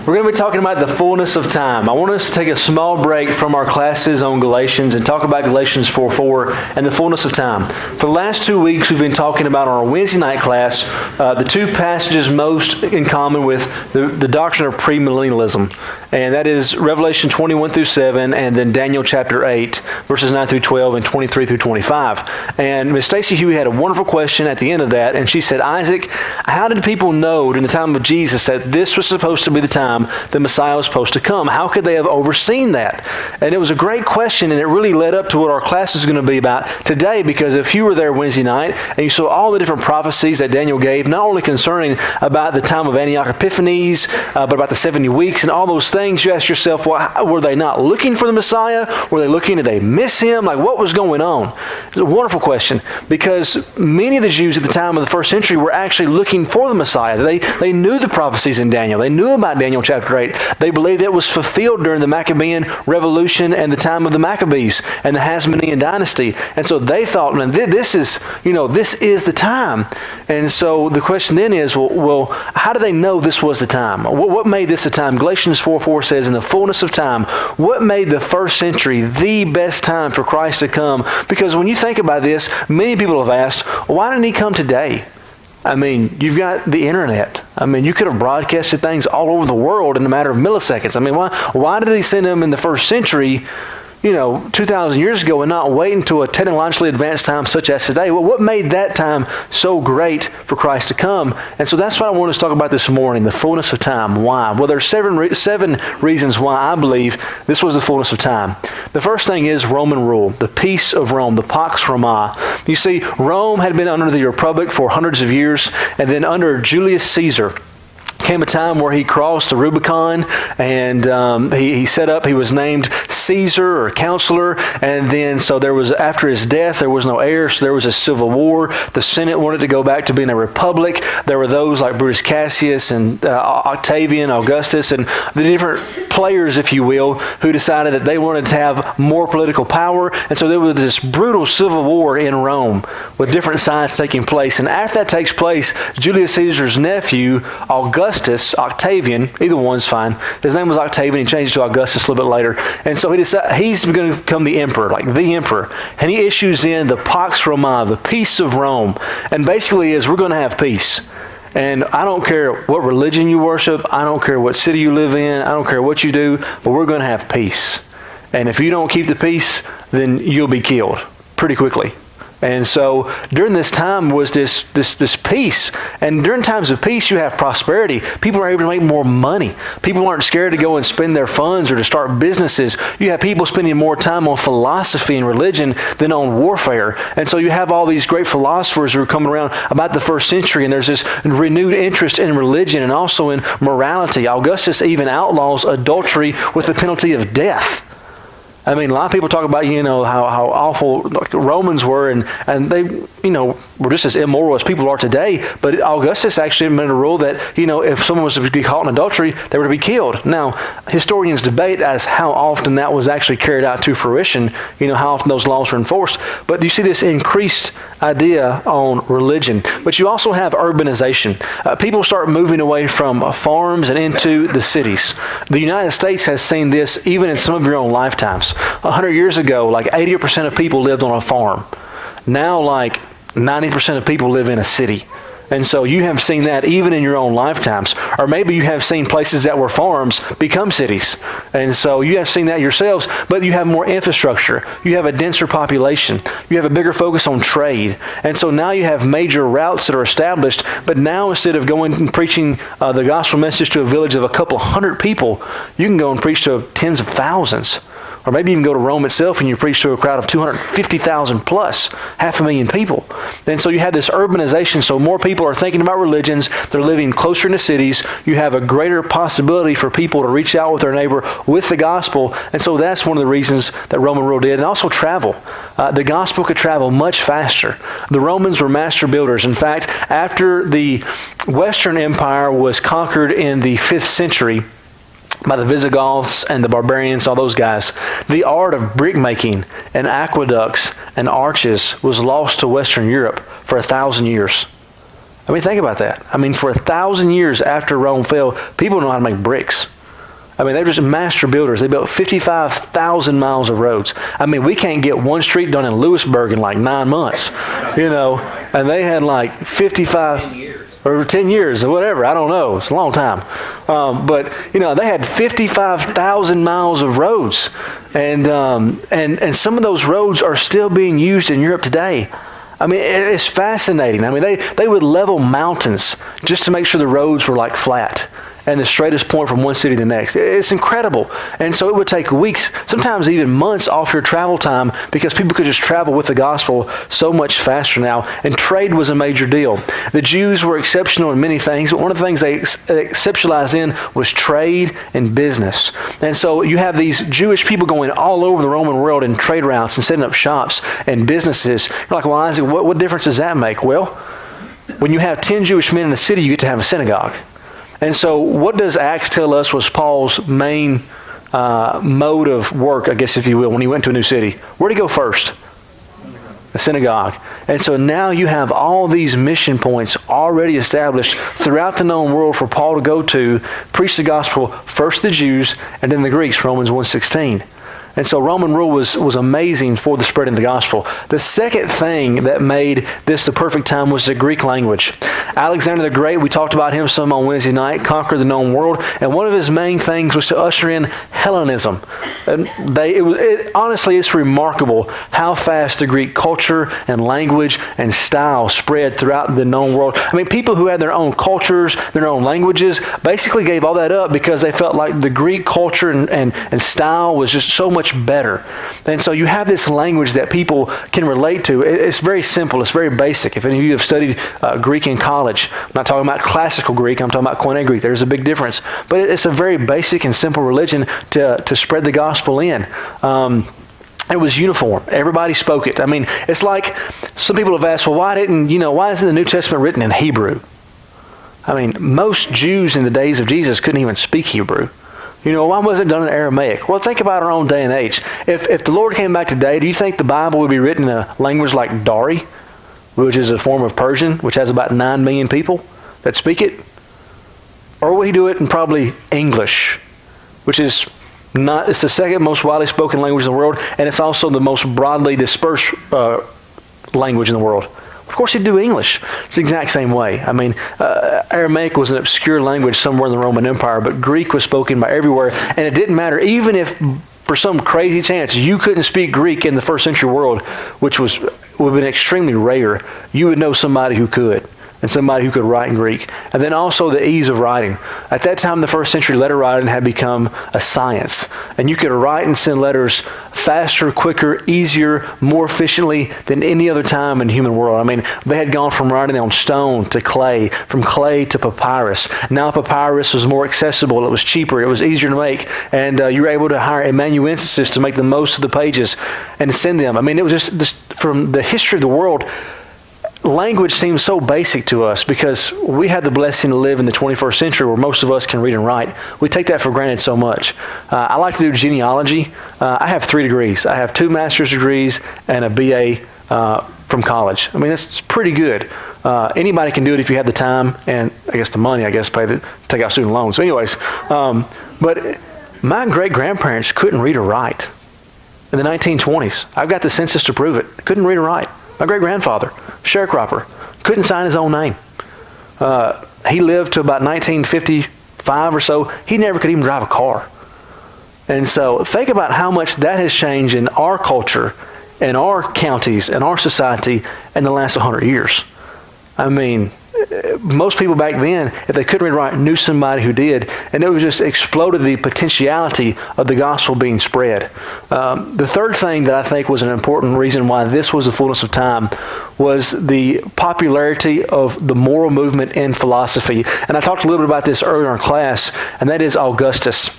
We're going to be talking about the fullness of time. I want us to take a small break from our classes on Galatians and talk about Galatians 4:4 and the fullness of time. For the last 2 weeks, we've been talking about on our Wednesday night class the two passages most in common with the doctrine of premillennialism. And that is Revelation 21 through 7 and then Daniel chapter 8, verses 9 through 12 and 23 through 25. And Ms. Stacy Huey had a wonderful question at the end of that, and she said, Isaac, how did people know during the time of Jesus that this was supposed to be the time the Messiah was supposed to come? How could they have overseen that? And it was a great question, and it really led up to what our class is going to be about today, because if you were there Wednesday night and you saw all the different prophecies that Daniel gave, not only concerning about the time of Antioch Epiphanes, but about the 70 weeks and all those things, you ask yourself, well, were they not looking for the Messiah? Were they looking, did they miss him? Like, what was going on? It's a wonderful question, because many of the Jews at the time of the first century were actually looking for the Messiah. They knew the prophecies in Daniel. They knew about Daniel chapter 8. They believed it was fulfilled during the Maccabean revolution and the time of the Maccabees and the Hasmonean dynasty. And so they thought, man, this is the time. And so the question then is, well, how do they know this was the time? What made this the time? Galatians 4:4 says, in the fullness of time, what made the first century the best time for Christ to come? Because when you think about this, many people have asked, why didn't he come today? I mean, you've got the internet. I mean, you could have broadcasted things all over the world in a matter of milliseconds. I mean, why did he send him in the first century, 2,000 years ago, and not wait until a technologically advanced time such as today? Well, what made that time so great for Christ to come? And so that's what I want us to talk about this morning, the fullness of time. Why? Well, there's seven reasons why I believe this was the fullness of time. The first thing is Roman rule, the peace of Rome, the Pax Romana. You see, Rome had been under the Republic for hundreds of years, and then under Julius Caesar, came a time where he crossed the Rubicon, and he was named Caesar or counselor, and then so there was, after his death, there was no heir, so there was a civil war. The Senate wanted to go back to being a republic. There were those like Brutus Cassius and Octavian, Augustus, and the different players, if you will, who decided that they wanted to have more political power, and so there was this brutal civil war in Rome with different sides taking place. And after that takes place, Julius Caesar's nephew, Octavian, either one's fine. His name was Octavian. He changed it to Augustus a little bit later. And so he decided he's going to become the emperor, like the emperor. And he issues in the Pax Romana, the peace of Rome. And basically is, we're going to have peace. And I don't care what religion you worship. I don't care what city you live in. I don't care what you do. But we're going to have peace. And if you don't keep the peace, then you'll be killed pretty quickly. And so during this time was this peace. And during times of peace, you have prosperity. People are able to make more money. People aren't scared to go and spend their funds or to start businesses. You have people spending more time on philosophy and religion than on warfare. And so you have all these great philosophers who are coming around about the first century, and there's this renewed interest in religion and also in morality. Augustus even outlaws adultery with the penalty of death. I mean, a lot of people talk about, how awful Romans were, and they, were just as immoral as people are today. But Augustus actually made a rule that, if someone was to be caught in adultery, they were to be killed. Now, historians debate as how often that was actually carried out to fruition, how often those laws were enforced. But you see this increased idea on religion. But you also have urbanization. People start moving away from farms and into the cities. The United States has seen this even in some of your own lifetimes. 100 years ago, like 80% of people lived on a farm. Now, like 90% of people live in a city. And so you have seen that even in your own lifetimes. Or maybe you have seen places that were farms become cities. And so you have seen that yourselves, but you have more infrastructure. You have a denser population. You have a bigger focus on trade. And so now you have major routes that are established, but now instead of going and preaching the gospel message to a village of a couple hundred people, you can go and preach to tens of thousands. Or maybe you can go to Rome itself and you preach to a crowd of 250,000 plus, 500,000 people. And so you have this urbanization, so more people are thinking about religions, they're living closer into cities, you have a greater possibility for people to reach out with their neighbor with the gospel, and so that's one of the reasons that Roman rule did. And also travel. The gospel could travel much faster. The Romans were master builders. In fact, after the Western Empire was conquered in the 5th century, by the Visigoths and the barbarians, all those guys, the art of brick making and aqueducts and arches was lost to Western Europe for 1,000 years. I mean, think about that. I mean, for 1,000 years after Rome fell, people know how to make bricks. I mean, they're just master builders. They built 55,000 miles of roads. I mean, we can't get one street done in Lewisburg in like 9 months, and they had like 55 or 10 years or whatever. I don't know. It's a long time. But they had 55,000 miles of roads. And some of those roads are still being used in Europe today. I mean, it's fascinating. I mean, they would level mountains just to make sure the roads were like flat and the straightest point from one city to the next. It's incredible. And so it would take weeks, sometimes even months off your travel time because people could just travel with the gospel so much faster now. And trade was a major deal. The Jews were exceptional in many things, but one of the things they exceptionalized in was trade and business. And so you have these Jewish people going all over the Roman world in trade routes and setting up shops and businesses. You're like, well, Isaac, what difference does that make? Well, when you have 10 Jewish men in a city, you get to have a synagogue. And so what does Acts tell us was Paul's main mode of work, I guess, if you will, when he went to a new city? Where'd he go first? The synagogue. And so now you have all these mission points already established throughout the known world for Paul to go to, preach the gospel, first the Jews and then the Greeks, Romans 1:16. And so Roman rule was amazing for the spreading of the gospel. The second thing that made this the perfect time was the Greek language. Alexander the Great, we talked about him some on Wednesday night, conquered the known world, and one of his main things was to usher in Hellenism. And honestly, it's remarkable how fast the Greek culture and language and style spread throughout the known world. I mean, people who had their own cultures, their own languages, basically gave all that up because they felt like the Greek culture and style was just so much better. And so you have this language that people can relate to. It's very simple. It's very basic. If any of you have studied Greek in college, I'm not talking about classical Greek, I'm talking about Koine Greek. There's a big difference. But it's a very basic and simple religion to spread the gospel in. It was uniform. Everybody spoke it. I mean, it's like some people have asked, well, why isn't the New Testament written in Hebrew? I mean, most Jews in the days of Jesus couldn't even speak Hebrew. Why wasn't it done in Aramaic? Well, think about our own day and age. If the Lord came back today, do you think the Bible would be written in a language like Dari, which is a form of Persian, which has about 9 million people that speak it? Or would he do it in probably English, which is it's the second most widely spoken language in the world, and it's also the most broadly dispersed language in the world. Of course, he'd do English. It's the exact same way. I mean, Aramaic was an obscure language somewhere in the Roman Empire, but Greek was spoken by everywhere, and it didn't matter. Even if, for some crazy chance, you couldn't speak Greek in the first century world, which would have been extremely rare, you would know somebody who could, and somebody who could write in Greek. And then also the ease of writing. At that time, the first century letter writing had become a science. And you could write and send letters faster, quicker, easier, more efficiently than any other time in the human world. I mean, they had gone from writing on stone to clay, from clay to papyrus. Now papyrus was more accessible, it was cheaper, it was easier to make, and you were able to hire amanuenses to make the most of the pages and send them. I mean, it was just from the history of the world, language seems so basic to us because we had the blessing to live in the 21st century where most of us can read and write. We take that for granted so much. I like to do genealogy. I have 3 degrees. I have 2 master's degrees and a BA from college. I mean, that's pretty good. Anybody can do it if you have the time and I guess the money, take out student loans. So anyways, but my great-grandparents couldn't read or write in the 1920s. I've got the census to prove it. Couldn't read or write. My great-grandfather, sharecropper, couldn't sign his own name. He lived to about 1955 or so. He never could even drive a car. And so think about how much that has changed in our culture, in our counties, in our society in the last 100 years. I mean, most people back then, if they couldn't read or write, knew somebody who did, and it was just exploded the potentiality of the gospel being spread. The third thing that I think was an important reason why this was the fullness of time was the popularity of the moral movement in philosophy. And I talked a little bit about this earlier in class, and that is Augustus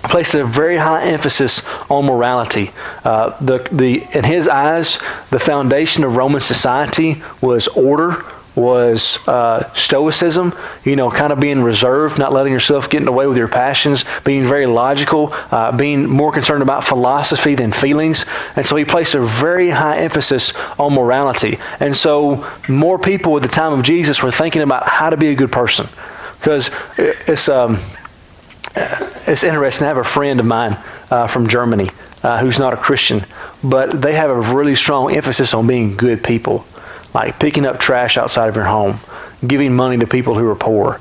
placed a very high emphasis on morality. In his eyes, the foundation of Roman society was order, was stoicism, kind of being reserved, not letting yourself get in the way with your passions, being very logical, being more concerned about philosophy than feelings. And so he placed a very high emphasis on morality. And so more people at the time of Jesus were thinking about how to be a good person. Because it's interesting. I have a friend of mine from Germany who's not a Christian, but they have a really strong emphasis on being good people, like picking up trash outside of your home, giving money to people who are poor,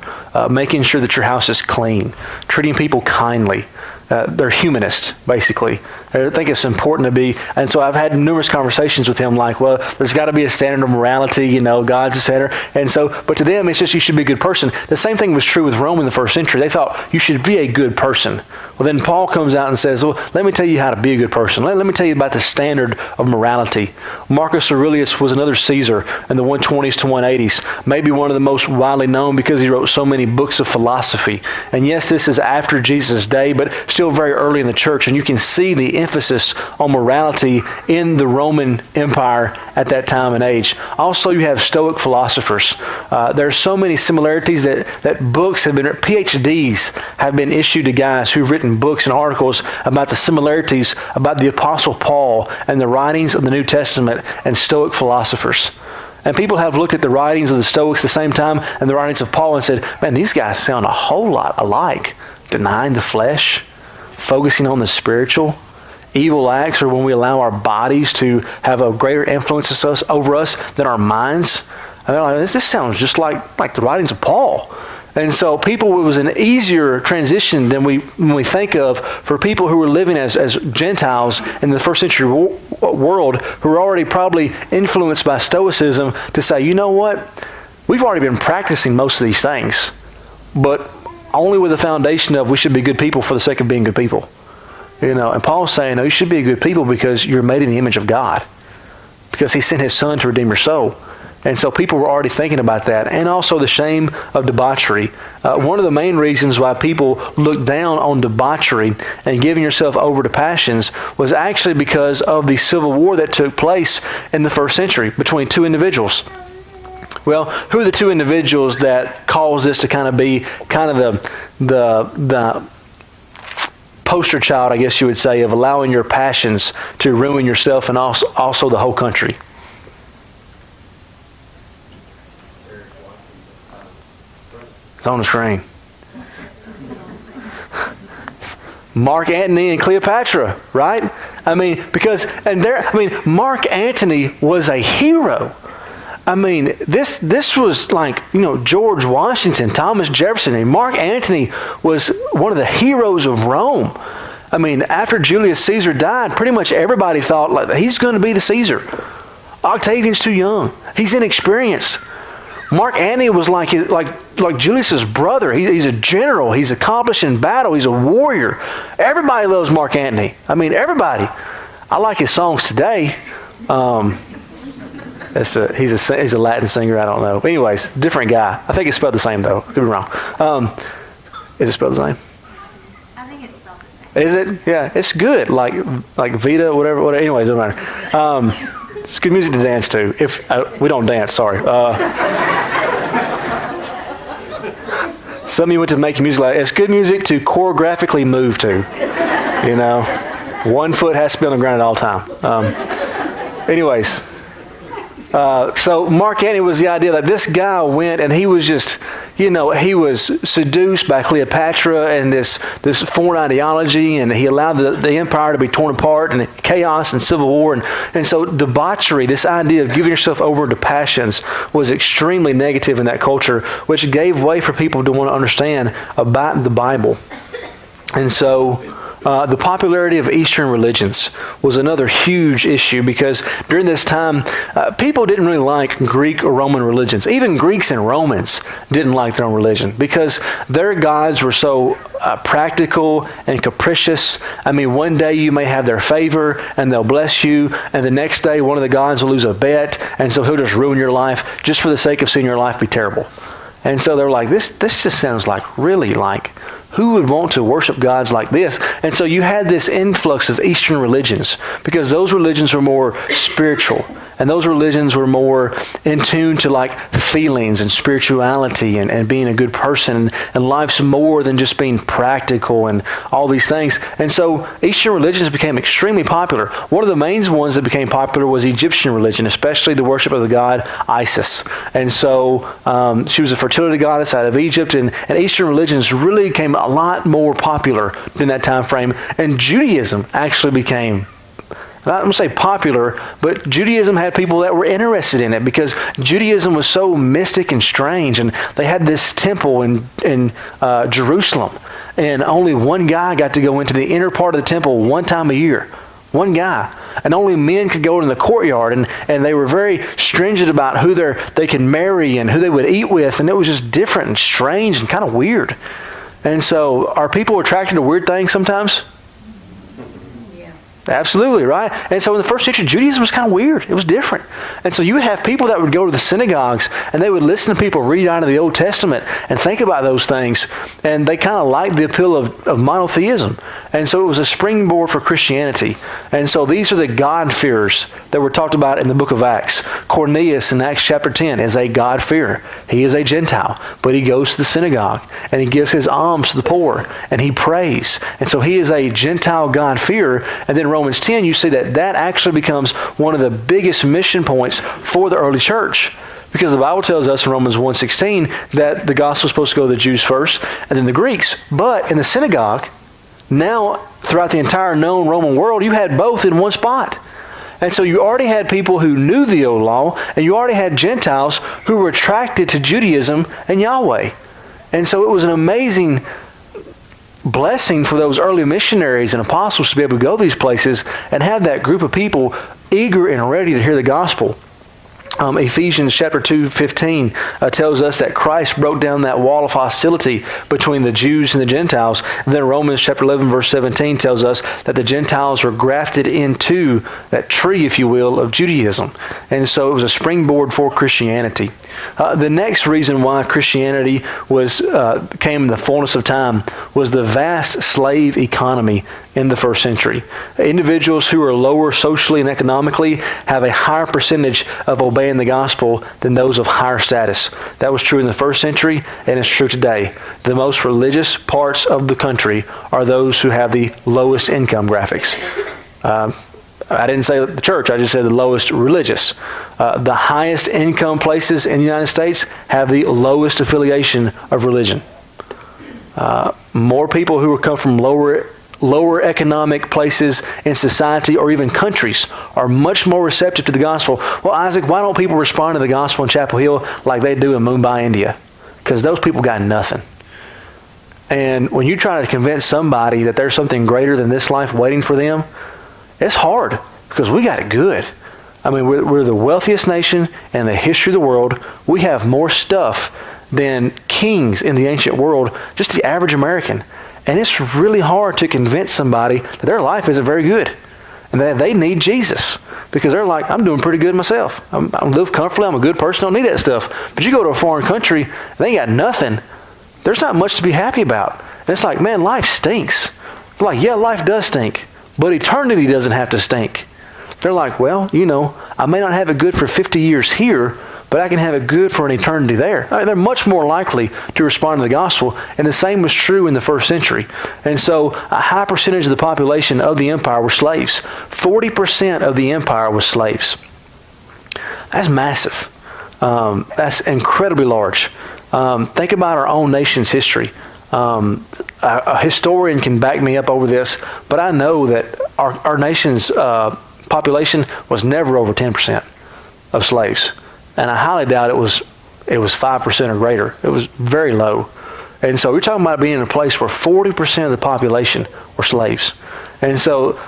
making sure that your house is clean, treating people kindly. They're humanists, basically. I think it's important to be, and so I've had numerous conversations with him like, well, there's got to be a standard of morality, God's the center. And so, but to them, it's just you should be a good person. The same thing was true with Rome in the first century. They thought you should be a good person. Well, then Paul comes out and says, well, let me tell you how to be a good person. Let me tell you about the standard of morality. Marcus Aurelius was another Caesar in the 120s to 180s, maybe one of the most widely known because he wrote so many books of philosophy. And yes, this is after Jesus' day, but still very early in the church, and you can see the emphasis on morality in the Roman Empire at that time and age. Also, you have Stoic philosophers. There are so many similarities that books have been, PhDs have been issued to guys who've written books and articles about the similarities about the Apostle Paul and the writings of the New Testament and Stoic philosophers. And people have looked at the writings of the Stoics at the same time and the writings of Paul and said, man, these guys sound a whole lot alike. Denying the flesh, focusing on the spiritual. Evil acts are when we allow our bodies to have a greater influence over us than our minds. And they're like, this sounds just like the writings of Paul. And so it was an easier transition than when we think of for people who were living as Gentiles in the first century world who were already probably influenced by Stoicism to say, you know what? We've already been practicing most of these things, but only with the foundation of we should be good people for the sake of being good people. And Paul's saying, no, you should be a good people because you're made in the image of God, because he sent his son to redeem your soul. And so people were already thinking about that. And also the shame of debauchery. One of the main reasons why people look down on debauchery and giving yourself over to passions was actually because of the civil war that took place in the first century between two individuals. Well, who are the two individuals that caused this to kind of be kind of the poster child, I guess you would say, of allowing your passions to ruin yourself and also the whole country? It's on the screen. Mark Antony and Cleopatra, right? Mark Antony was a hero. This was like, George Washington, Thomas Jefferson, and Mark Antony was one of the heroes of Rome. After Julius Caesar died, pretty much everybody thought like he's going to be the Caesar. Octavian's too young. He's inexperienced. Mark Antony was like Julius's brother. He's a general. He's accomplished in battle. He's a warrior. Everybody loves Mark Antony. Everybody. I like his songs today. He's a Latin singer. I don't know. Anyways, different guy. I think it's spelled the same though. Could be wrong. Is it spelled the same? I think it's spelled the same. Is it? Yeah, it's good. Like Vita, whatever. Anyways, it doesn't matter. It's good music to dance to. If we don't dance, sorry. Some of you went to making music like it's good music to choreographically move to. One foot has to be on the ground at all time. Anyways. So Mark Antony was the idea that this guy went and he was just, he was seduced by Cleopatra and this foreign ideology, and he allowed the empire to be torn apart and chaos and civil war. And so debauchery, this idea of giving yourself over to passions, was extremely negative in that culture, which gave way for people to want to understand about the Bible. And so the popularity of Eastern religions was another huge issue because during this time, people didn't really like Greek or Roman religions. Even Greeks and Romans didn't like their own religion because their gods were so practical and capricious. One day you may have their favor and they'll bless you, and the next day one of the gods will lose a bet, and so he'll just ruin your life just for the sake of seeing your life be terrible. And so they're like, this just sounds like really like, who would want to worship gods like this? And so you had this influx of Eastern religions because those religions were more spiritual And those religions were more in tune to like feelings and spirituality and being a good person. And life's more than just being practical and all these things. And so Eastern religions became extremely popular. One of the main ones that became popular was Egyptian religion, especially the worship of the god Isis. And so she was a fertility goddess out of Egypt. And Eastern religions really became a lot more popular in that time frame. And Judaism actually became, I'm not going to say popular, but Judaism had people that were interested in it because Judaism was so mystic and strange. And they had this temple in Jerusalem. And only one guy got to go into the inner part of the temple one time a year. One guy. And only men could go in the courtyard. And they were very stringent about who they could marry and who they would eat with. And it was just different and strange and kind of weird. And so are people attracted to weird things sometimes? Absolutely, right? And so in the first century, Judaism was kind of weird. It was different. And so you would have people that would go to the synagogues and they would listen to people read out of the Old Testament and think about those things. And they kind of liked the appeal of monotheism. And so it was a springboard for Christianity. And so these are the God-fearers that were talked about in the book of Acts. Cornelius in Acts chapter 10 is a God-fearer. He is a Gentile, but he goes to the synagogue and he gives his alms to the poor and he prays. And so he is a Gentile God-fearer. And then Romans 10, you see that actually becomes one of the biggest mission points for the early church. Because the Bible tells us in Romans 1:16 that the gospel is supposed to go to the Jews first and then the Greeks. But in the synagogue, now throughout the entire known Roman world, you had both in one spot. And so you already had people who knew the old law, and you already had Gentiles who were attracted to Judaism and Yahweh. And so it was an amazing blessing for those early missionaries and apostles to be able to go these places and have that group of people eager and ready to hear the gospel. Ephesians chapter 2:15 tells us that Christ broke down that wall of hostility between the Jews and the Gentiles. And then Romans chapter 11 verse 17 tells us that the Gentiles were grafted into that tree, if you will, of Judaism. And so it was a springboard for Christianity. The next reason why Christianity came in the fullness of time was the vast slave economy in the first century. Individuals who are lower socially and economically have a higher percentage of obeying the gospel than those of higher status. That was true in the first century, and it's true today. The most religious parts of the country are those who have the lowest income graphics. I didn't say the church, I just said the lowest religious. The highest income places in the United States have the lowest affiliation of religion. More people who come from lower economic places in society or even countries are much more receptive to the gospel. Well, Isaac, why don't people respond to the gospel in Chapel Hill like they do in Mumbai, India? Because those people got nothing. And when you try to convince somebody that there's something greater than this life waiting for them, it's hard because we got it good. I mean, we're the wealthiest nation in the history of the world. We have more stuff than kings in the ancient world, just the average American. And it's really hard to convince somebody that their life isn't very good and that they need Jesus because they're like, I'm doing pretty good myself. I live comfortably. I'm a good person. I don't need that stuff. But you go to a foreign country and they got nothing. There's not much to be happy about. And it's like, man, life stinks. They're like, yeah, life does stink, but eternity doesn't have to stink. They're like, well, I may not have it good for 50 years here, but I can have it good for an eternity there. I mean, they're much more likely to respond to the gospel, and the same was true in the first century. And so a high percentage of the population of the empire were slaves. 40% of the empire was slaves. That's massive. That's incredibly large. Think about our own nation's history. A historian can back me up over this, but I know that our nation's population was never over 10% of slaves. And I highly doubt it was 5% or greater. It was very low. And so we're talking about being in a place where 40% of the population were slaves. And so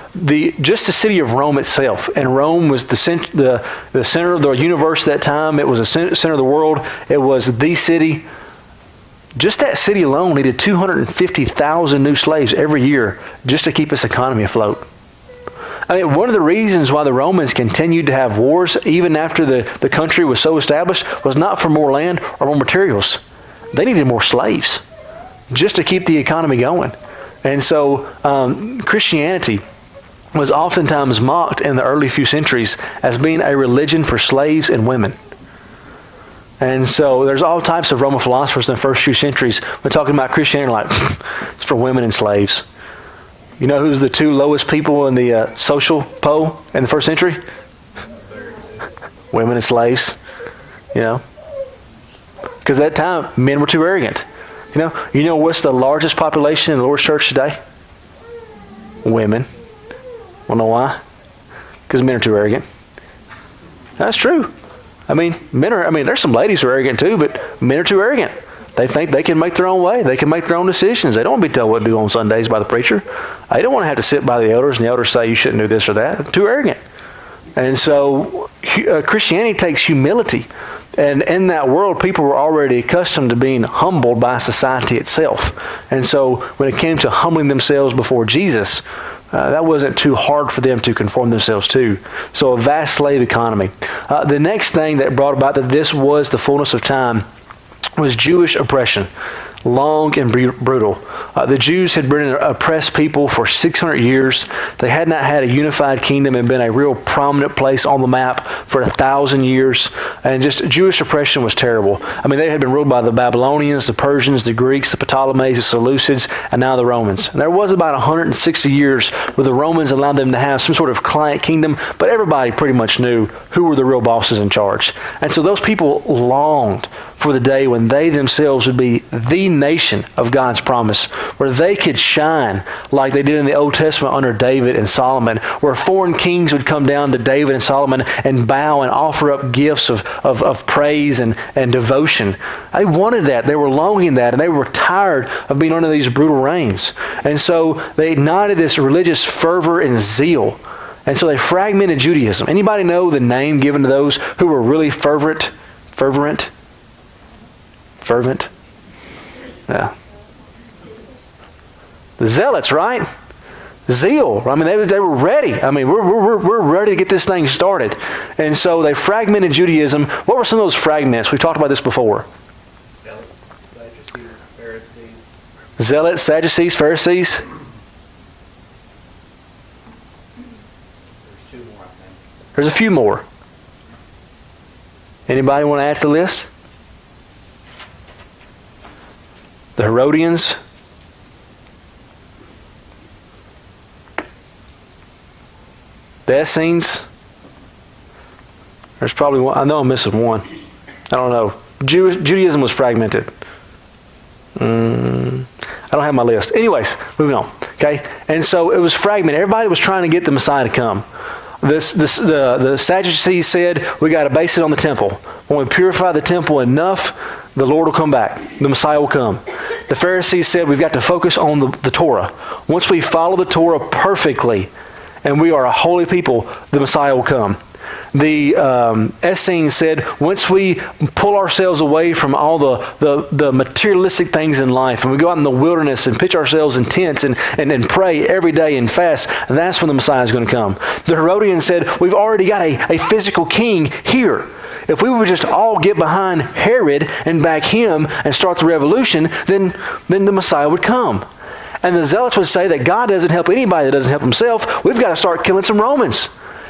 just the city of Rome itself, and Rome was the center of the universe at that time. It was the center of the world. It was the city. Just that city alone needed 250,000 new slaves every year just to keep its economy afloat. I mean, one of the reasons why the Romans continued to have wars even after the country was so established was not for more land or more materials. They needed more slaves just to keep the economy going. And so Christianity was oftentimes mocked in the early few centuries as being a religion for slaves and women. And so there's all types of Roman philosophers in the first few centuries. We're talking about Christianity like, it's for women and slaves. You know who's the two lowest people in the social poll in the first century? Women and slaves. You know? Because at that time, men were too arrogant. You know what's the largest population in the Lord's church today? Women. Want to know why? Because men are too arrogant. That's true. There's some ladies who are arrogant too, but men are too arrogant. They think they can make their own way. They can make their own decisions. They don't want to be told what to do on Sundays by the preacher. They don't want to have to sit by the elders and the elders say you shouldn't do this or that. They're too arrogant. And so Christianity takes humility. And in that world, people were already accustomed to being humbled by society itself. And so when it came to humbling themselves before Jesus, that wasn't too hard for them to conform themselves to. So a vast slave economy. The next thing that brought about that this was the fullness of time was Jewish oppression. Long and brutal. The Jews had been an oppressed people for 600 years. They had not had a unified kingdom and been a real prominent place on the map for 1,000 years. And just Jewish oppression was terrible. They had been ruled by the Babylonians, the Persians, the Greeks, the Ptolemies, the Seleucids, and now the Romans. And there was about 160 years where the Romans allowed them to have some sort of client kingdom, but everybody pretty much knew who were the real bosses in charge. And so those people longed for the day when they themselves would be the nation of God's promise, where they could shine like they did in the Old Testament under David and Solomon, where foreign kings would come down to David and Solomon and bow and offer up gifts of praise and devotion. They wanted that. They were longing that, and they were tired of being under these brutal reigns. And so they ignited this religious fervor and zeal. And so they fragmented Judaism. Anybody know the name given to those who were really fervent? Yeah. The zealots, right? Zeal. They were ready. We're ready to get this thing started. And so they fragmented Judaism. What were some of those fragments? We've talked about this before. Zealots, Sadducees, Pharisees. Zealots, Sadducees, Pharisees. There's 2 more, I think. There's a few more. Anybody want to add to the list? The Herodians. The Essenes. There's probably one. I know I'm missing one. I don't know. Judaism was fragmented. I don't have my list. Anyways, moving on. Okay? And so it was fragmented. Everybody was trying to get the Messiah to come. The Sadducees said, we got to base it on the temple. When we purify the temple enough, the Lord will come back. The Messiah will come. The Pharisees said, we've got to focus on the Torah. Once we follow the Torah perfectly, and we are a holy people, the Messiah will come. The Essenes said, once we pull ourselves away from all the materialistic things in life, and we go out in the wilderness and pitch ourselves in tents and pray every day and fast, that's when the Messiah is going to come. The Herodians said, we've already got a physical king here. If we would just all get behind Herod and back him and start the revolution, then the Messiah would come. And the Zealots would say that God doesn't help anybody that doesn't help himself. We've got to start killing some Romans.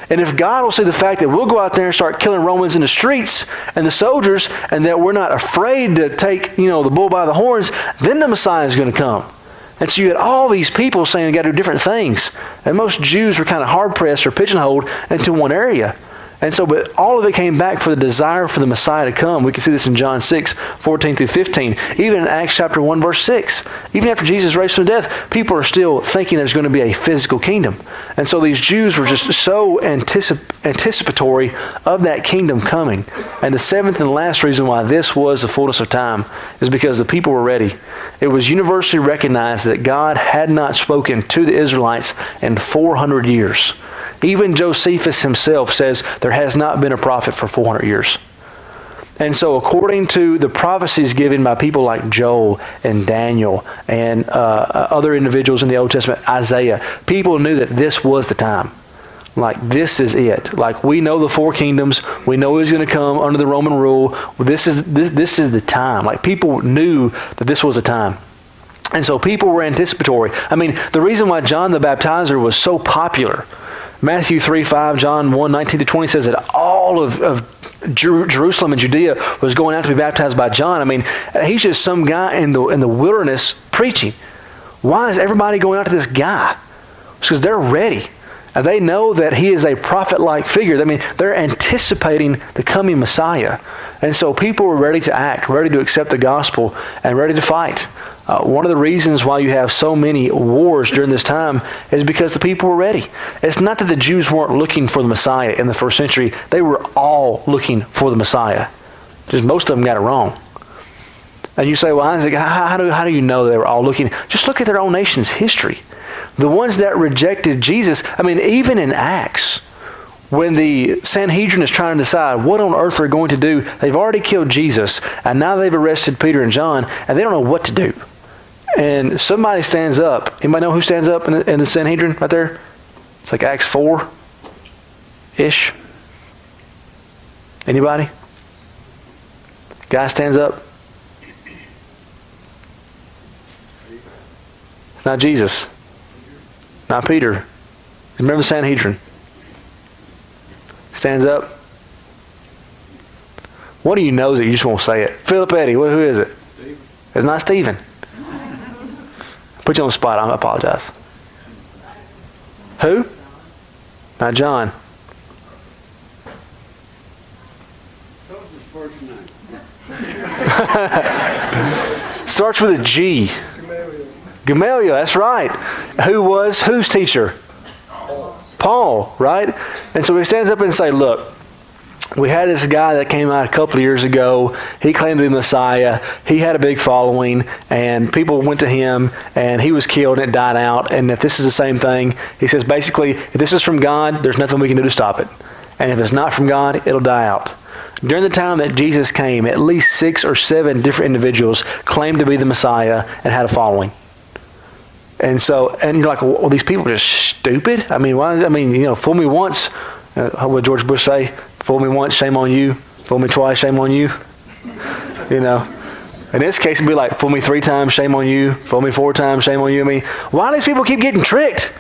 And if God will see the fact that we'll go out there and start killing Romans in the streets and the soldiers, and that we're not afraid to take, the bull by the horns, then the Messiah is going to come. And so you had all these people saying you got to do different things. And most Jews were kind of hard-pressed or pigeonholed into one area. And so, but all of it came back for the desire for the Messiah to come. We can see this in John 6, 14 through 15. Even in Acts chapter 1, verse 6. Even after Jesus raised from the death, people are still thinking there's going to be a physical kingdom. And so these Jews were just so anticipatory of that kingdom coming. And the seventh and last reason why this was the fullness of time is because the people were ready. It was universally recognized that God had not spoken to the Israelites in 400 years. Even Josephus himself says there has not been a prophet for 400 years. And so according to the prophecies given by people like Joel and Daniel and other individuals in the Old Testament, Isaiah, people knew that this was the time. Like, this is it. Like, we know the 4 kingdoms. We know he's going to come under the Roman rule. This is the time. Like, people knew that this was the time. And so people were anticipatory. I mean, the reason why John the Baptizer was so popular, Matthew 3:5, John 1:19-20 says that all of Jerusalem and Judea was going out to be baptized by John. I mean, he's just some guy in the wilderness preaching. Why is everybody going out to this guy? It's because they're ready. And they know that he is a prophet-like figure. I mean, they're anticipating the coming Messiah. And so people were ready to act, ready to accept the gospel, and ready to fight. One of the reasons why you have so many wars during this time is because the people were ready. It's not that the Jews weren't looking for the Messiah in the first century. They were all looking for the Messiah. Just most of them got it wrong. And you say, well, Isaac, how do you know they were all looking? Just look at their own nation's history. The ones that rejected Jesus, I mean, even in Acts, when the Sanhedrin is trying to decide what on earth they're going to do, they've already killed Jesus, and now they've arrested Peter and John, and they don't know what to do. And somebody stands up. Anybody know who stands up in the Sanhedrin right there? It's like Acts 4-ish. Anybody? Guy stands up. It's not Jesus. Not Peter. Remember the Sanhedrin. Stands up. What do you know that you just won't say it? Philip Eddy. Who is it? Stephen. It's not Stephen. Put you on the spot. I apologize. Who? Not John. What's his first name? Starts with a G. Gamaliel, that's right. Who was whose teacher? Paul, right? And so he stands up and say, look, we had this guy that came out a couple of years ago. He claimed to be Messiah. He had a big following, and people went to him, and he was killed, and it died out. And if this is the same thing, he says, basically, if this is from God, there's nothing we can do to stop it. And if it's not from God, it'll die out. During the time that Jesus came, at least 6 or 7 different individuals claimed to be the Messiah and had a following. And so, and you're like, well, these people are just stupid. I mean, why? I mean, fool me once. What would George Bush say? Fool me once, shame on you. Fool me twice, shame on you. In this case, it'd be like, fool me 3 times, shame on you. Fool me 4 times, shame on you. I mean, why do these people keep getting tricked?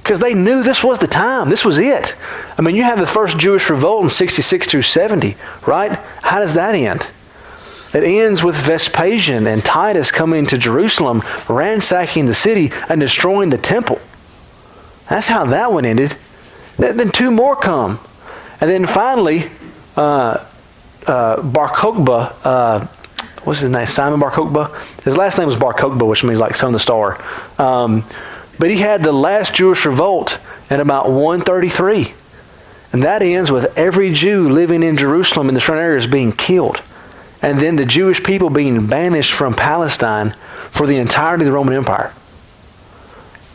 Because they knew this was the time. This was it. I mean, you have the first Jewish revolt in 66 through 70, right? How does that end? It ends with Vespasian and Titus coming to Jerusalem, ransacking the city and destroying the temple. That's how that one ended. Then 2 more come. And then finally, Bar Kokhba, what's his name? Simon Bar Kokhba? His last name was Bar Kokhba, which means like son of the star. But he had the last Jewish revolt in about 133. And that ends with every Jew living in Jerusalem in the surrounding areas being killed. And then the Jewish people being banished from Palestine for the entirety of the Roman Empire.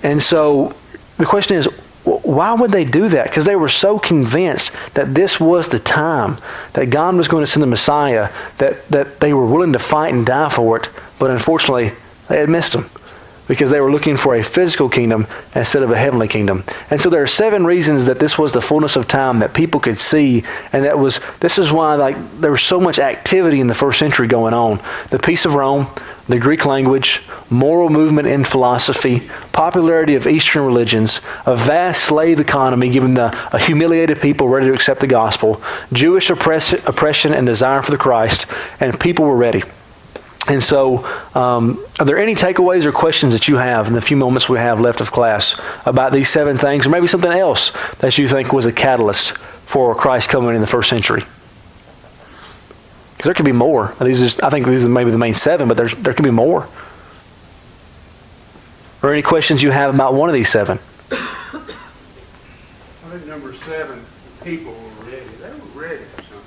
And so the question is, why would they do that? Because they were so convinced that this was the time, that God was going to send the Messiah, that they were willing to fight and die for it. But unfortunately, they had missed him, because they were looking for a physical kingdom instead of a heavenly kingdom. And so there are 7 reasons that this was the fullness of time that people could see, and this is why there was so much activity in the first century going on. The peace of Rome, the Greek language, moral movement in philosophy, popularity of Eastern religions, a vast slave economy giving a humiliated people ready to accept the gospel, Jewish oppression and desire for the Christ, and people were ready. And so, are there any takeaways or questions that you have in the few moments we have left of class about these 7 things, or maybe something else that you think was a catalyst for Christ coming in the first century? Because there could be more. I think these are maybe the main 7, but there could be more. Or any questions you have about one of these 7? I think number 7, people were ready. They were ready for something.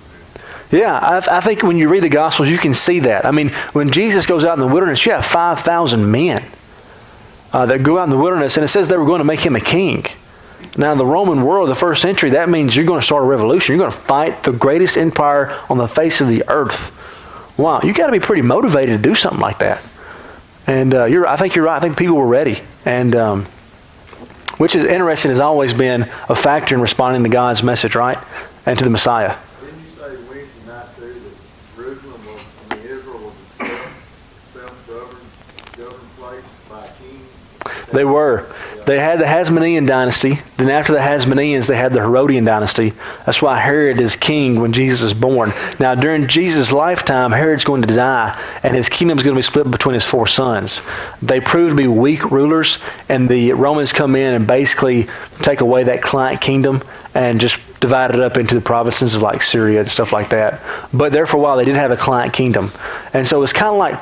Yeah, I think when you read the Gospels, you can see that. I mean, when Jesus goes out in the wilderness, you have 5,000 men that go out in the wilderness, and it says they were going to make him a king. Now, in the Roman world, the first century, that means you're going to start a revolution. You're going to fight the greatest empire on the face of the earth. Wow, you got to be pretty motivated to do something like that. And I think you're right. I think people were ready, and which is interesting. Has always been a factor in responding to God's message, right, and to the Messiah. Didn't you say Wednesday night too that Jerusalem was, Israel was a self-governed place? They were. They had the Hasmonean dynasty. Then after the Hasmoneans, they had the Herodian dynasty. That's why Herod is king when Jesus is born. Now, during Jesus' lifetime, Herod's going to die, and his kingdom is going to be split between his 4 sons. They prove to be weak rulers, and the Romans come in and basically take away that client kingdom and just divide it up into the provinces of like Syria and stuff like that. But there for a while, they did have a client kingdom. And so it's kind of like,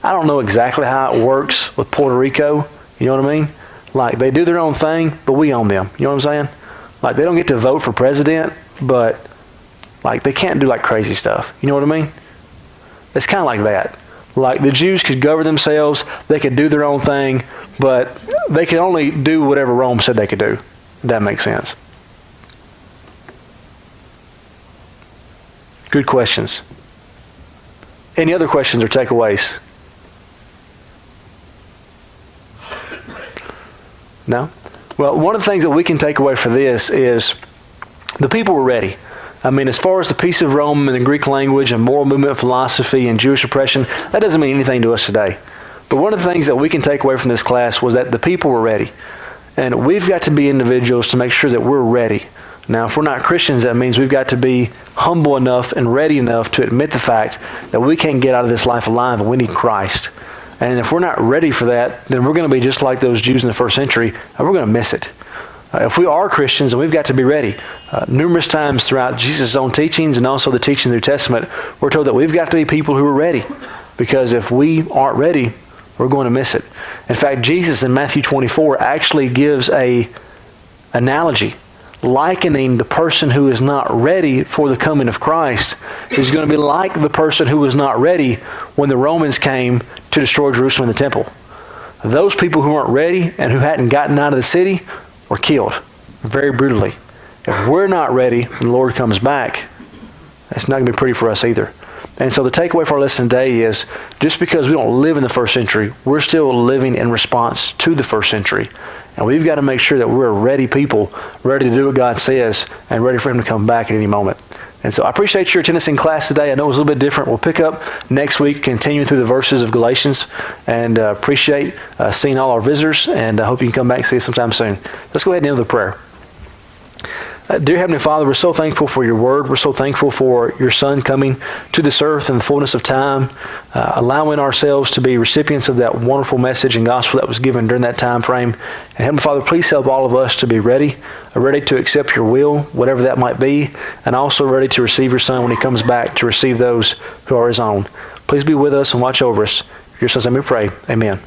I don't know exactly how it works with Puerto Rico. You know what I mean? Like, they do their own thing, but we own them. You know what I'm saying? Like, they don't get to vote for president, but, like, they can't do, like, crazy stuff. You know what I mean? It's kind of like that. Like, the Jews could govern themselves, they could do their own thing, but they could only do whatever Rome said they could do. If that makes sense. Good questions. Any other questions or takeaways? No? Well, one of the things that we can take away for this is the people were ready. As far as the peace of Rome and the Greek language and moral movement philosophy and Jewish oppression, that doesn't mean anything to us today. But one of the things that we can take away from this class was that the people were ready. And we've got to be individuals to make sure that we're ready. Now, if we're not Christians, that means we've got to be humble enough and ready enough to admit the fact that we can't get out of this life alive and we need Christ. And if we're not ready for that, then we're going to be just like those Jews in the first century, and we're going to miss it. If we are Christians, then we've got to be ready. Numerous times throughout Jesus' own teachings and also the teaching of the New Testament, we're told that we've got to be people who are ready. Because if we aren't ready, we're going to miss it. In fact, Jesus in Matthew 24 actually gives a analogy likening the person who is not ready for the coming of Christ is going to be like the person who was not ready when the Romans came to destroy Jerusalem and the temple. Those people who weren't ready and who hadn't gotten out of the city were killed very brutally. If we're not ready when the Lord comes back, it's not going to be pretty for us either. And so the takeaway for our lesson today is just because we don't live in the first century, we're still living in response to the first century. And we've got to make sure that we're ready people, ready to do what God says, and ready for Him to come back at any moment. And so I appreciate your attendance in class today. I know it was a little bit different. We'll pick up next week, continuing through the verses of Galatians, and appreciate seeing all our visitors, and I hope you can come back and see us sometime soon. Let's go ahead and end with a prayer. Dear Heavenly Father, we're so thankful for your word. We're so thankful for your Son coming to this earth in the fullness of time, allowing ourselves to be recipients of that wonderful message and gospel that was given during that time frame. And Heavenly Father, please help all of us to be ready to accept your will, whatever that might be, and also ready to receive your Son when He comes back to receive those who are His own. Please be with us and watch over us. In your Son's name we pray. Amen.